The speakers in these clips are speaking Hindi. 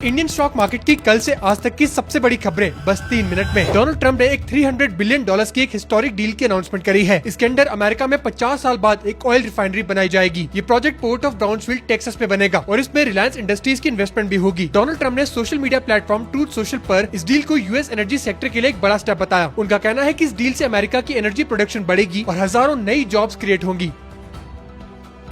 इंडियन स्टॉक मार्केट की कल से आज तक की सबसे बड़ी खबरें बस 3 मिनट में। डोनाल्ड ट्रंप ने एक $300 बिलियन की एक हिस्टोरिक डील की अनाउंसमेंट करी है। इसके अंदर अमेरिका में 50 साल बाद एक ऑयल रिफाइनरी बनाई जाएगी। ये प्रोजेक्ट पोर्ट ऑफ ब्राउन्सविल टेक्सास में बनेगा और इसमें रिलायंस इंडस्ट्रीज की इन्वेस्टमेंट भी होगी। डोनाल्ड ट्रंप ने social media platform truth social पर इस डील को यूएस एनर्जी सेक्टर के लिए एक बड़ा स्टेप बताया। उनका कहना है कि इस डील से अमेरिका की एनर्जी प्रोडक्शन बढ़ेगी और हजारों नई जॉब्स क्रिएट होंगी।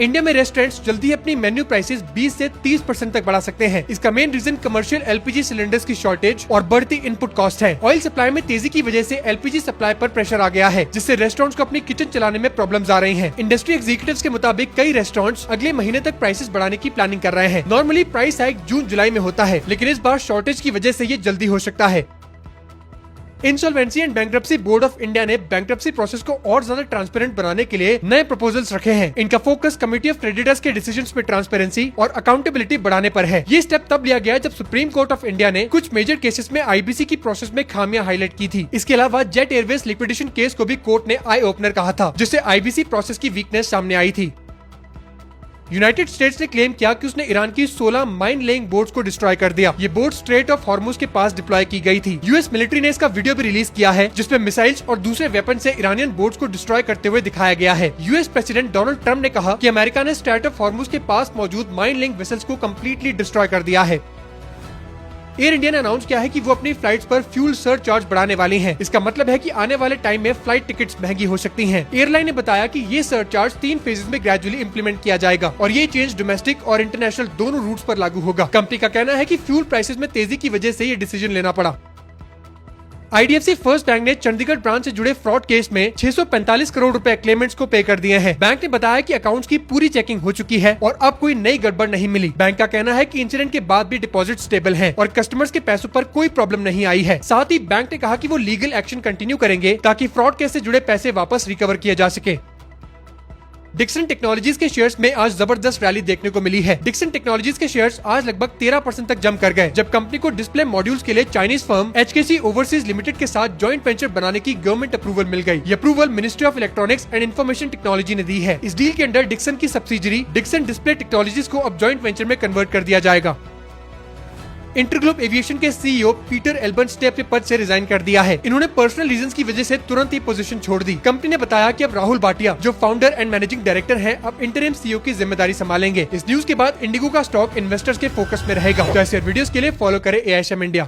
इंडिया में रेस्टोरेंट्स जल्दी अपनी मेन्यू प्राइसेस 20 से 30% तक बढ़ा सकते हैं। इसका main reason commercial LPG cylinders की शॉर्टेज और बढ़ती इनपुट कॉस्ट है। ऑयल सप्लाई में तेजी की वजह से एलपीजी सप्लाई पर प्रेशर आ गया है, जिससे रेस्टोरेंट्स को अपनी किचन चलाने में प्रॉब्लम्स आ रही हैं। इंडस्ट्री एग्जीक्यूटिव्स के मुताबिक कई रेस्टोरेंट्स अगले महीने तक प्राइसेस बढ़ाने की प्लानिंग कर रहे हैं। नॉर्मली प्राइस हाइक जून जुलाई में होता है, लेकिन इस बार शॉर्टेज की वजह से ये जल्दी हो सकता है। Insolvency and bankruptcy board of India ने बैंक्रप्सी प्रोसेस को और ज्यादा ट्रांसपेरेंट बनाने के लिए नए प्रपोजल्स रखे हैं। इनका फोकस कमिटी ऑफ क्रेडिटर्स के डिसीजंस में ट्रांसपेरेंसी और अकाउंटेबिलिटी बढ़ाने पर है। ये स्टेप तब लिया गया जब सुप्रीम कोर्ट ऑफ इंडिया ने कुछ मेजर केसेस में आईबीसी की प्रोसेस में खामियां हाईलाइट की थी। इसके अलावा जेट एयरवेज लिक्विडेशन केस को भी कोर्ट ने आई ओपनर कहा था, जिससे आईबीसी प्रोसेस की वीकनेस सामने आई थी। यूनाइटेड स्टेट्स ने क्लेम किया कि उसने ईरान की 16 माइन लेइंग बोट्स को डिस्ट्रॉय कर दिया। ये बोट स्ट्रेट ऑफ हॉर्मुज के पास डिप्लॉय की गई थी। यूएस मिलिट्री ने इसका वीडियो भी रिलीज किया है, जिसमें मिसाइल्स और दूसरे वेपन से ईरानियन बोट्स को डिस्ट्रॉय करते हुए दिखाया गया है। यूएस प्रेसिडेंट डोनाल्ड ट्रंप ने कहा कि अमेरिका ने स्ट्रेट ऑफ हॉर्मुज के पास मौजूद माइन लेइंग वेसल्स को कम्प्लीटली डिस्ट्रॉय कर दिया है। एयर इंडिया ने अनाउंस किया है कि वो अपनी फ्लाइट्स पर फ्यूल सरचार्ज बढ़ाने वाली हैं। इसका मतलब है कि आने वाले टाइम में फ्लाइट टिकट्स महंगी हो सकती हैं। एयरलाइन ने बताया कि ये सरचार्ज 3 फेजेस में ग्रेजुअली इंप्लीमेंट किया जाएगा और ये चेंज डोमेस्टिक और इंटरनेशनल दोनों रूट्स पर लागू होगा। कंपनी का कहना है कि फ्यूल प्राइसेस में तेजी की वजह से ये डिसीजन लेना पड़ा। आईडीएफसी फर्स्ट बैंक ने चंडीगढ़ ब्रांच से जुड़े फ्रॉड केस में 645 करोड़ रुपए क्लेमेंट्स को पे कर दिए हैं। बैंक ने बताया कि अकाउंट्स की पूरी चेकिंग हो चुकी है और अब कोई नई गड़बड़ नहीं मिली। बैंक का कहना है कि इंसिडेंट के बाद भी डिपॉजिट स्टेबल हैं और कस्टमर्स के पैसों पर कोई प्रॉब्लम नहीं आई है। साथ ही बैंक ने कहा कि वो लीगल एक्शन कंटिन्यू करेंगे ताकि फ्रॉड केस से जुड़े पैसे वापस रिकवर किए जा सके। डिक्सन टेक्नोलॉजीज के शेयर्स में आज जबरदस्त रैली देखने को मिली है। डिक्सन टेक्नोलॉजीज के शेयर्स आज लगभग 13% तक जम कर गए, जब कंपनी को डिस्प्ले मॉड्यूल्स के लिए चाइनीज फर्म एचकेसी ओवरसीज लिमिटेड के साथ जॉइंट वेंचर बनाने की गवर्नमेंट अप्रूवल मिल गई। ये approval ministry of electronics and information technology ने दी है। इस डील के अंदर डिक्सन की सब्सिडरी डिक्सन डिस्प्ले टेक्नोलॉजीज को अब जॉइंट वेंचर में कन्वर्ट कर दिया जाएगा। इंटरग्लोब एविएशन के सीईओ पीटर एल्बर्ट्स ने अपने पद से रिजाइन कर दिया है। इन्होंने पर्सनल रीजंस की वजह से तुरंत ही पोजीशन छोड़ दी। कंपनी ने बताया कि अब राहुल भाटिया, जो फाउंडर एंड मैनेजिंग डायरेक्टर हैं, अब इंटरिम सीईओ की जिम्मेदारी संभालेंगे। इस न्यूज के बाद इंडिगो का स्टॉक इन्वेस्टर्स के फोकस में रहेगा। तो ऐसे वीडियोस के लिए फॉलो करें AISM इंडिया।